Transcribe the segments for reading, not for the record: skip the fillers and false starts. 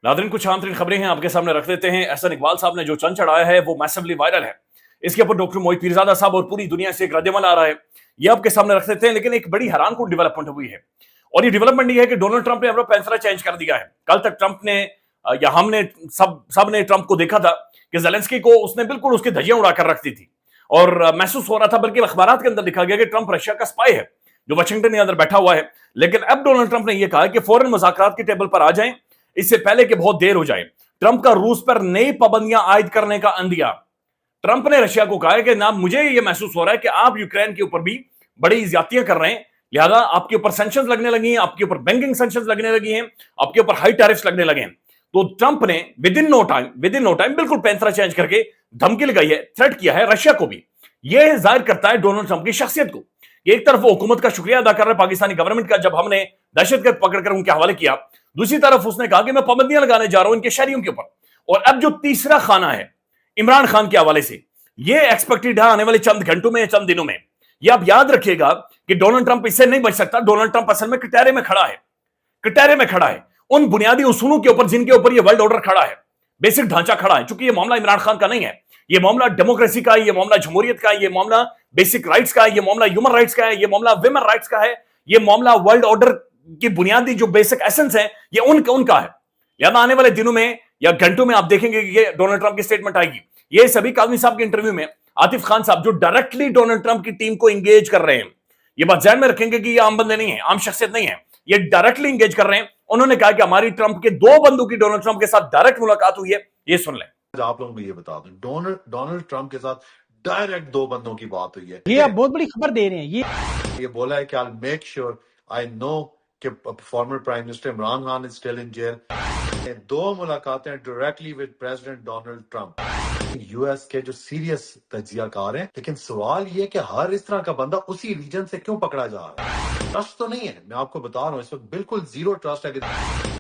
Nadreen, कुछ आम तरीन खबरें हैं आपके सामने रख देते हैं। एहसन इकबाल साहब ने जो चंद चढ़ाया है वो मैसिवली वायरल है। इसके ऊपर डॉक्टर मोहित पीरजादा साहब और पूरी दुनिया से एक रद्दमल आ रहा है, ये आपके सामने रख देते हैं। लेकिन एक बड़ी हैरानकुन डेवलपमेंट हुई है, और ये डेवलपमेंट ये है कि डोनाल्ड ट्रंप ने अपना फैसला चेंज कर दिया है। कल तक ट्रंप ने या हमने सब ने ट्रंप को देखा था कि ज़ेलेंस्की को उसने बिल्कुल उसकी धज्जियां उड़ाकर रख दी थी, और महसूस हो रहा था, बल्कि अखबारात के अंदर लिखा गया कि ट्रंप रशिया का स्पाई है जो वाशिंगटन के अंदर बैठा हुआ है। लेकिन अब डोनाल्ड ट्रंप ने यह कहा कि फौरन मुज़ाकरात की टेबल पर आ जाएं, इससे पहले कि बहुत देर हो जाए। ट्रंप का रूस पर नई पाबंदियां आयद करने का अंदिया। ट्रंप ने रशिया को कहा है कि ना, मुझे यह महसूस हो रहा है कि आप यूक्रेन के ऊपर भी बड़ी ज्यादतियां कर रहे हैं, लिहाजा आपके ऊपर सैंक्शंस लगने लगी हैं, आपके ऊपर बैंकिंग सैंक्शंस लगने लगी हैं, आपके ऊपर हाई टैरिफ्स लगने लगे हैं। तो ट्रंप ने विद इन नो टाइम बिल्कुल पैंतरा चेंज करके धमकी लगाई है, थ्रेट किया है रशिया को भी। यह जाहिर करता है डोनाल्ड ट्रंप की शख्सियत को। एक तरफ वो हुकूमत का शुक्रिया अदा कर रहे हैं पाकिस्तानी गवर्नमेंट का, जब हमने दहशतगर्द पकड़कर उनके हवाले किया। दूसरी तरफ उसने कहा कि मैं पाबंदियां लगाने जा रहा हूं इनके शहरियों के ऊपर। और अब जो तीसरा खाना है इमरान खान के हवाले से, यह एक्सपेक्टेड है आने वाले चंद घंटों में या चंद दिनों में। यह आप याद रखिएगा कि डोनाल्ड ट्रंप इससे नहीं बच सकता। डोनाल्ड ट्रंप असल में कटहरे में खड़ा है, कटहरे में खड़ा है उन बुनियादी उसूलों के ऊपर जिनके ऊपर यह वर्ल्ड ऑर्डर खड़ा है, बेसिक ढांचा खड़ा है। चूंकि यह मामला इमरान खान का नहीं है, यह मामला डेमोक्रेसी का है, यह मामला जमहूरियत का है, यह मामला बेसिक राइट्स का है, यह मामला ह्यूमन राइट्स का है, यह मामला विमेन राइट्स का है, यह मामला वर्ल्ड ऑर्डर की बुनियादी जो बेसिक एसेंस है, यह उनका है। लिहाजा आने वाले दिनों में या घंटों में आप देखेंगे कि डोनाल्ड ट्रंप की स्टेटमेंट आएगी। ये सभी काजमी साहब के इंटरव्यू में आतिफ खान साहब जो डायरेक्टली डोनाल्ड ट्रंप की टीम को एंगेज कर रहे हैं, ये बात ध्यान में रखेंगे कि ये आम बंदे नहीं है, आम शख्सियत नहीं है, ये डायरेक्टली एंगेज कर रहे हैं। उन्होंने कहा कि हमारी ट्रंप के दो बंदों की डोनाल्ड ट्रंप के साथ डायरेक्ट मुलाकात हुई है। ये सुन लें। आप लोगों को ये बता दूं, डोनाल्ड ट्रंप के साथ डायरेक्ट दो बंदों की बात हुई है। ये आप बहुत बड़ी खबर दे रहे हैं। ये बोला है कि I make sure I know कि former prime minister Imran Khan is still in jail. दो मुलाकातें directly with president Donald Trump. US के जो सीरियस तज्जियाकार हैं, लेकिन सवाल ये कि हर इस तरह का बंदा उसी रीजन से क्यों पकड़ा जा रहा है? ट्रस्ट तो नहीं है, मैं आपको बता रहा हूँ, इस वक्त बिल्कुल जीरो ट्रस्ट है।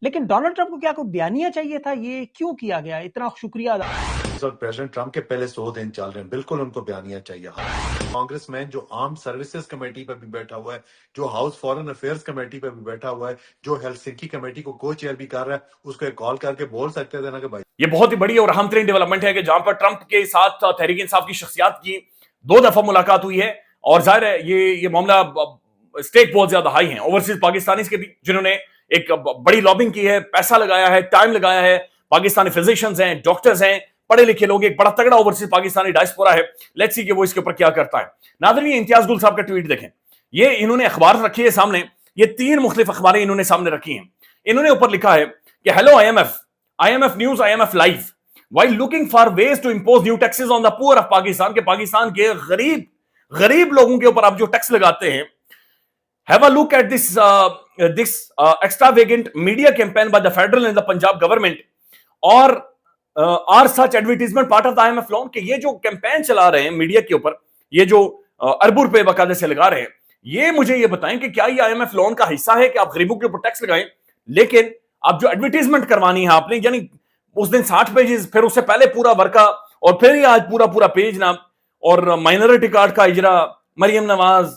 लेकिन डोनाल्ड ट्रंप को क्या कोई बयानिया चाहिए था? ये क्यों किया गया? इतना शुक्रिया अदा। इस वक्त प्रेसिडेंट ट्रंप के पहले 100 दिन चल रहे हैं, बिल्कुल उनको बयानिया चाहिए। कांग्रेसमैन जो आर्म सर्विसेज कमेटी पर भी बैठा हुआ है, जो हाउस फॉरेन अफेयर्स कमेटी पर भी बैठा हुआ है, जो हेलसिंकी कमेटी को को चेयर भी कर रहा है, उसको एक कॉल करके बोल सकते थे ना कि भाई। ये बहुत ही बड़ी और अहम तरीन डेवलपमेंट है कि जहां पर ट्रंप के साथ तहरीक इंसाफ की शख्सियात की 2 दफा मुलाकात हुई है। और जाहिर है ये मामला स्टेक बहुत ज्यादा हाई है ओवरसीज पाकिस्तानीज के भी, जिन्होंने एक बड़ी लॉबिंग की है, पैसा लगाया है, टाइम लगाया है। पाकिस्तानी फिजिशियंस हैं, डॉक्टर्स हैं, पढ़े लिखे लोग, एक बड़ा तगड़ा ओवरसीज पाकिस्तानी डायस्पोरा है। लेट्स सी कि वो इसके ऊपर क्या करता है। नाज़रीन, ये इम्तियाज गुल साहब का ट्वीट देखें। ये इन्होंने अखबार रखी है सामने, ये 3 मुख्तलिफ अखबारें इन्होंने सामने रखी हैं। इन्होंने ऊपर लिखा है कि hello IMF news, IMF live, while looking for ways to impose new taxes on the poor of Pakistan, के पाकिस्तान के गरीब लोगों के ऊपर आप जो टैक्स लगाते हैं। Have a look at this extravagant media campaign by the federal and the Punjab government, और are such advertisement part of the IMF loan? कि ये जो कैंपेन चला रहे हैं मीडिया के ऊपर, ये जो अरबों रुपए बकायदे से लगा रहे हैं, ये मुझे ये बताएं कि क्या ये IMF लोन का हिस्सा है कि आप गरीबों के ऊपर टैक्स लगाएं, लेकिन आप जो एडवर्टीजमेंट करवानी है आपने, यानी उस दिन 60 पेजेस, फिर उससे पहले पूरा वर्का, और फिर आज पूरा पेज ना, और माइनॉरिटी कार्ड का इजरा, मरियम नवाज,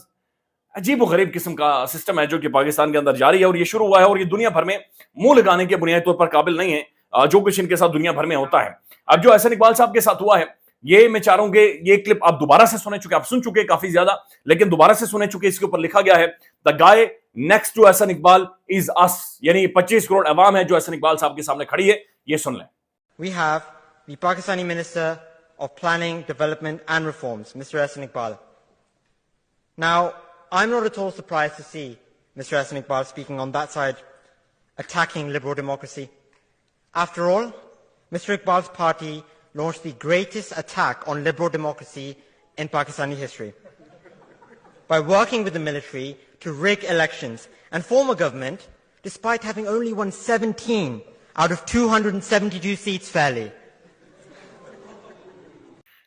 अजीब गरीब किस्म का सिस्टम है जो कि पाकिस्तान के अंदर जारी है। और ये शुरू हुआ है और ये दुनिया भर में मुंह लगाने के बुनियादी तौर पर काबिल नहीं है जो कुछ इनके साथ दुनिया भर में होता है। अब जो एहसन इकबाल साहब के साथ हुआ है, ये मैं चाह रहा हूं कि ये क्लिप आप दोबारा से सुने चुके, आप सुन चुके काफी ज्यादा, लेकिन दोबारा से सुने चुके। इसके ऊपर लिखा गया है the guy next to Ehsan Iqbal is us, यानी 25 करोड़ अवाम है जो एहसन इकबाल साहब के सामने खड़ी है। ये सुन लें। We have the Pakistani Minister of Planning, Development and Reforms, Mr. Ehsan Iqbal. Now, I'm not at all surprised to see Mr. Ehsan Iqbal speaking on that side, attacking liberal democracy. After all, Mr. Iqbal's party launched the greatest attack on liberal democracy in Pakistani history by working with the military to rig elections and form a government despite having only won 17 out of 272 seats fairly.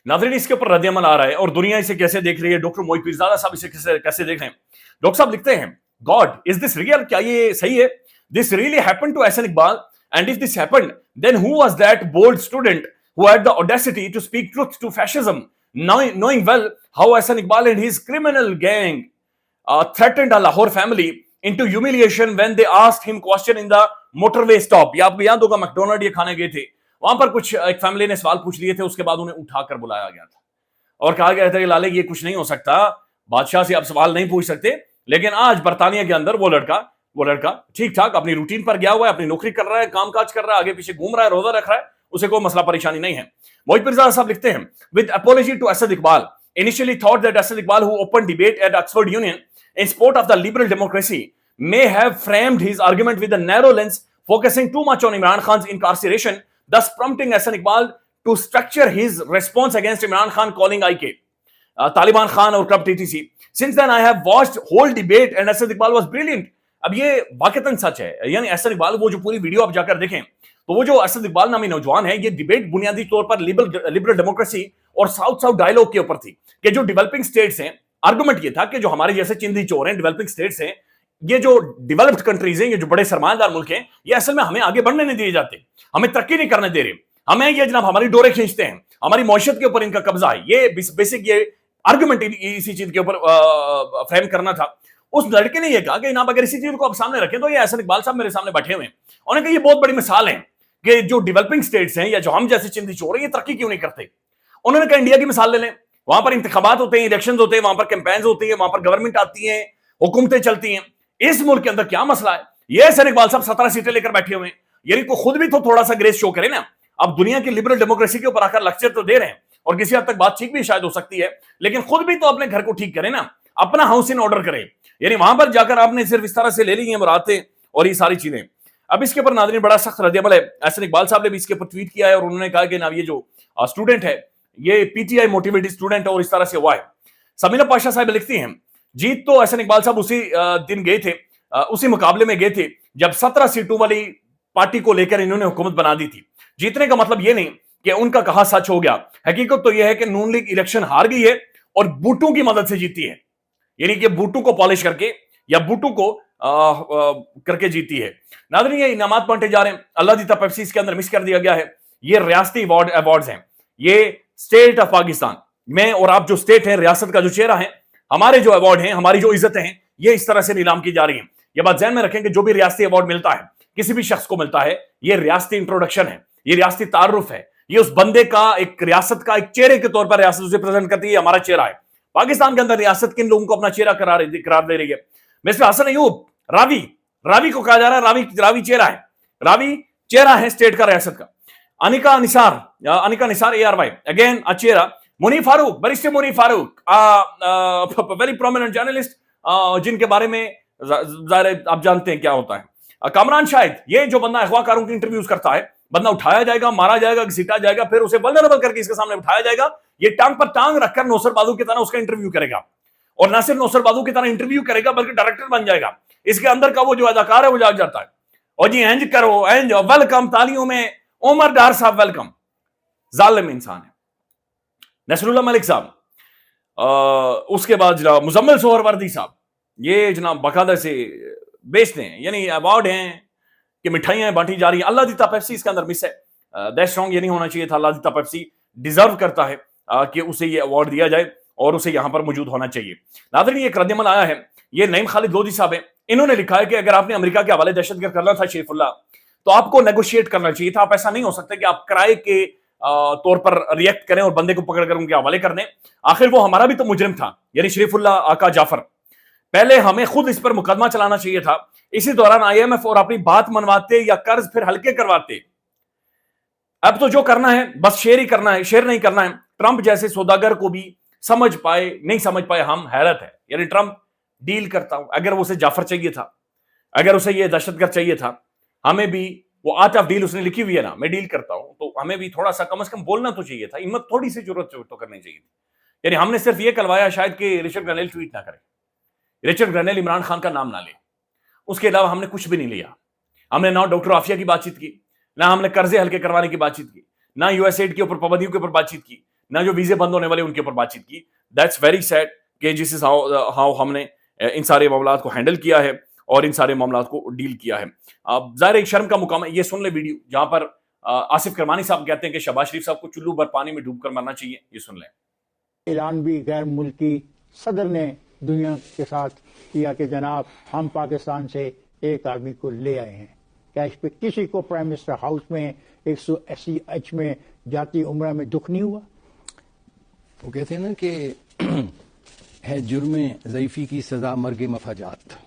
नाज़रीन, इसके ऊपर रद्द-ए-अमल आ रहा है और दुनिया इसे कैसे देख रही है। डॉक्टर मोहित पीरजादा साहब इसे कैसे देख रहे हैं। डॉक्टर साहब लिखते हैं, गॉड इज दिस रियल? क्या ये सही है? This really happened to Ehsan Iqbal, and if this happened then who was that bold student who had the audacity to speak truth to fascism, knowing well how Ehsan Iqbal and his criminal gang threatened a Lahore family into humiliation when they asked him question in the motorway stop, या आपको याद होगा McDonald ये खाने गए थे, वहां पर कुछ एक फैमिली ने सवाल पूछ लिए थे, उसके बाद उन्हें उठाकर बुलाया गया था और कहा गया था कि लाले ये कुछ नहीं हो सकता, बादशाह से आप सवाल नहीं पूछ सकते। लेकिन आज बर्तानिया के अंदर वो लड़का ठीक ठाक अपनी रूटीन पर गया हुआ है, अपनी नौकरी कर रहा है, कामकाज कर रहा है, आगे पीछे घूम रहा है, रोजा रख रहा है, उसे कोई मसला परेशानी नहीं है। मोहित पीरजादा साहब लिखते हैं, with apology to Asad Iqbal, initially thought that Asad Iqbal, who opened debate at Oxford Union in support of the liberal democracy, may have framed his argument with a narrow lens, focusing too much on Imran Khan's incarceration, thus prompting Asad Iqbal to structure his response against Imran Khan, calling IK, Taliban Khan और Club TTC. Since then, I have watched whole debate and Asad Iqbal was brilliant. अब ये वाकईतन सच है, यानी असद इकबाल वो जो पूरी video आप जाकर देखें तो वो जो असद इकबाल नामी नौजवान है, ये डिबेट बुनियादी तौर पर लिबरल डेमोक्रेसी और साउथ डायलॉग के ऊपर थी कि जो डेवलपिंग स्टेट्स हैं, आर्गुमेंट ये था कि जो हमारे जैसे चिंदी चोर हैं, डेवलपिंग स्टेट्स हैं, ये जो डेवलप्ड कंट्रीज हैं, ये जो बड़े सरमायादार मुल्क हैं, ये असल में हमें आगे बढ़ने नहीं दिए जाते, हमें तरक्की नहीं करने दे रहे, हमें ये जनाब हमारी डोरे खींचते हैं, हमारी मौशियत के ऊपर इनका कब्जा है। ये बेसिक ये आर्गुमेंट इसी चीज के ऊपर फ्रेम करना था। उस लड़के ने ये कहा कि जनाब अगर इसी चीज को आप सामने रखें तो ये असद इकबाल साहब मेरे सामने बैठे हुए हैं, उन्होंने कहा ये बहुत बड़ी मिसाल है कि जो डेवलपिंग स्टेट्स हैं या जो हम जैसे चिंदी चोर हैं, ये तरक्की क्यों नहीं करते। उन्होंने कहा इंडिया की मिसाल ले लें, वहां पर इंतखाबात होते हैं, इलेक्शंस होते हैं, वहां पर कैंपेन्स होती है, वहां पर गवर्नमेंट आती है, हुकूमतें चलती हैं। इस मुल्क के अंदर क्या मसला है? ये असद इकबाल साहब 17 सीटें लेकर बैठे हुए हैं, यानी तो खुद भी तो थोड़ा सा ग्रेस शो करें ना। अब दुनिया की लिबरल डेमोक्रेसी के ऊपर आकर लेक्चर तो दे रहे हैं और किसी हद तक बात ठीक भी शायद हो सकती है, लेकिन खुद भी तो अपने घर को ठीक करें ना, अपना हाउस इन ऑर्डर करें। यानी वहां पर जाकर आपने सिर्फ इस तरह से ले ली है मुरादें और ये सारी चीजें। अब इसके ऊपर नाज़रीन बड़ा सख्त रद्द-ए-अमल है। असद इकबाल साहब ने भी इसके ऊपर ट्वीट किया है और उन्होंने कहा कि ना ये जो स्टूडेंट है ये पीटीआई मोटिवेटेड स्टूडेंट है और इस तरह से हुआ है। समीना पाशा साहब लिखती हैं, जीत तो असद इकबाल साहब उसी दिन गए थे, उसी मुकाबले में गए थे जब 17 सीटों वाली पार्टी को लेकर इन्होंने हुकूमत बना दी थी। जीतने का मतलब ये नहीं कि उनका कहा सच हो गया, हकीकत तो यह है कि नून लीग इलेक्शन हार गई है और बूटों की मदद से जीती है, यानी कि बूटों को पॉलिश करके या बूटों को करके जीती है। नाज़रीन ये इनामात बांटे जा रहे हैं, अल्लाह दी पेप्सी इसके अंदर मिस कर दिया गया है। ये रियासती अवार्ड्स हैं, ये स्टेट ऑफ पाकिस्तान में और आप जो स्टेट है, रियासत का जो चेहरा है, हमारे जो अवार्ड हैं, हमारी जो इज्जतें हैं, ये इस तरह से नीलाम की जा रही हैं। ये बात ध्यान में रखें कि जो भी रियासती अवार्ड मिलता है, किसी भी शख्स को मिलता है, ये रियासती इंट्रोडक्शन है, ये रियासती तारुफ है, ये उस बंदे का एक रियासत का एक चेहरे के तौर पर रियासत उसे प्रेजेंट करती है, हमारा चेहरा है। पाकिस्तान के अंदर रियासत किन लोगों को अपना चेहरा करार दे रही है? मिस्टर हसन अयूब रावी को कहा जा रहा है, रावी चेहरा है, रावी चेहरा है स्टेट का, रियासत का। Anika Nisar ARY again a चेहरा। Munif Farooq, barrister Munif Farooq, very prominent journalist, जिनके बारे में जाहिर आप जानते हैं क्या होता है। कामरान शाहिद, ये जो बंदा अगवाकारों की इंटरव्यूज करता है, बंदा उठाया जाएगा, मारा जाएगा, घसीटा जाएगा, फिर उसे वल्नरेबल करके इसके सामने उठाया जाएगा, ये टांग पर टांग रखकर नौसर बादू की तरह उसका इंटरव्यू करेगा, और ना सिर्फ नौसर बादू की तरह इंटरव्यू करेगा बल्कि डायरेक्टर बन जाएगा। इसके अंदर का वो जो अदाकार है वो जाग जाता है, और जी एंज करो, एंज वेलकम, तालियों में उमर डार साहब वेलकम। जालिम इंसान है नसरुल्लाह मलिक साहब, उसके बाद जनाब मुजम्मिल सोहरवर्दी साहब, ये जनाब बाकायदा से बेचते हैं, यानी अवार्ड हैं कि मिठाइयां बांटी जा रही है। अल्लाह दीता पेप्सी इसके अंदर मिस है, दैट्स रॉन्ग, ये नहीं होना चाहिए था। अल्लाह दीता पेप्सी डिजर्व करता है कि उसे ये अवार्ड दिया जाए और उसे यहां पर मौजूद होना चाहिए। नाज़रीन ये एक रद्द-ए-अमल आया है, ये नईम खालिद लोधी साहब है, इन्होंने लिखा है कि अगर आपने अमेरिका के हवाले दहशतगर्द करना था शरीफुल्लाह, तो आपको नेगोशिएट करना चाहिए था। आप ऐसा नहीं हो सकता कि आप किराए के तौर पर रिएक्ट करें और बंदे को पकड़कर उनके हवाले कर दें। आखिर वो हमारा भी तो मुजरिम था, यानी शरीफुल्लाह आका जाफर। पहले हमें खुद इस पर मुकदमा चलाना चाहिए था, इसी दौरान IMF और अपनी बात मनवाते या कर्ज फिर हल्के करवाते। अब तो जो करना है बस शेयर ही करना है, शेयर नहीं करना है। ट्रंप जैसे सौदागर को भी समझ पाए नहीं समझ पाए, हम हैरत है। यानी ट्रंप डील करता हूं, अगर उसे जाफर चाहिए था, अगर उसे ये दहशतगर्द चाहिए था, हमें भी वो आर्ट ऑफ डील उसने लिखी हुई है ना, मैं डील करता हूं, तो हमें भी थोड़ा सा कम से कम बोलना तो चाहिए था, हिम्मत थोड़ी सी जरूरत तो करनी चाहिए थी। यानी हमने सिर्फ ये करवाया शायद कि रिचर्ड ग्रैनेल ट्वीट ना करे, रिचर्ड ग्रैनेल इमरान खान का नाम ना ले, उसके अलावा हमने कुछ भी नहीं लिया। हमने ना डॉक्टर आफिया की बातचीत की, ना हमने कर्जे हल्के करवाने की बातचीत की, ना USAID के ऊपर पाबंदियों के ऊपर बातचीत की, ना जो वीजे बंद होने वाले उनके ऊपर बातचीत की। दैट्स वेरी सैड कि जिस हाउ हमने इन सारे मामलात को हैंडल किया है और इन सारे मामलात को डील किया है। ज़ाहिर एक शर्म का मुकाम है। ये सुन ले वीडियो जहां पर आसिफ करमानी साहब कहते हैं कि शहबाज शरीफ साहब को चुल्लू भर पानी में डूबकर मरना चाहिए, ये सुन लें। ऐलान भी गैर मुल्की सदर ने दुनिया के साथ किया कि जनाब हम पाकिस्तान से एक आदमी को ले आए हैं। क्या इस पे किसी को प्राइम मिनिस्टर हाउस में 180H में जाती उम्र में दुख नहीं हुआ? वो कहते हैं ना कि है जुर्म ज़ईफ़ी की सजा मर्ग मफाजात,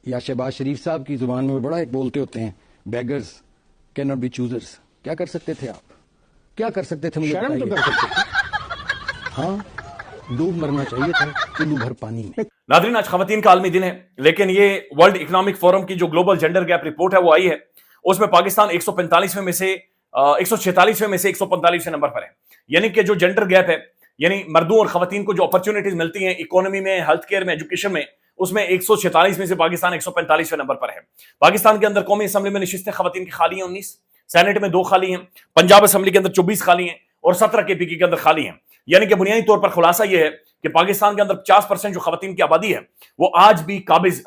या शहबाज शरीफ साहब की जुबान में बड़ा एक बोलते होते हैं, beggars can not be choosers. क्या कर सकते थे आप? क्या कर सकते थे? मुझे शर्म तो बताइए। कर सकते थे। हाँ, डूब मरना चाहिए था चुल्लू भर पानी में। नादरीन, आज खवातीन का आलमी दिन है, लेकिन ये वर्ल्ड इकोनॉमिक फोरम की जो ग्लोबल जेंडर गैप रिपोर्ट है वो आई है, उसमें पाकिस्तान 145वें में से 146वें में से 145वें नंबर पर है। यानी कि जो जेंडर गैप है, यानी मर्दों और खवातीन को जो अपॉर्चुनिटीज मिलती हैं इकोनॉमी में, हेल्थ केयर में, एजुकेशन में, उसमें 146 में से पाकिस्तान 145वें नंबर पर है। पाकिस्तान के अंदर कौमी असम्बली में नशिस्तें खवातीन की खाली हैं 19, सेनेट में 2 खाली हैं, पंजाब असम्बली के अंदर 24 खाली हैं और 17 KPK के अंदर खाली हैं। यानी कि बुनियादी तौर पर खुलासा यह है कि पाकिस्तान के अंदर 50% जो खवातीन की आबादी है वो आज भी काबिज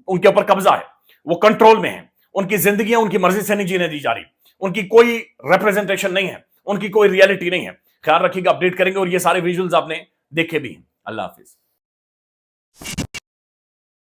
उनके ऊपर कब्जा है, वो कंट्रोल में है, उनकी जिंदगियां उनकी मर्जी से नहीं जीने दी जा रही, उनकी कोई रिप्रेजेंटेशन नहीं है, उनकी कोई रियलिटी नहीं है। ख्याल रखिएगा, अपडेट करेंगे और ये सारे विजुअल्स आपने देखे भी हैं। अल्लाह हाफिज।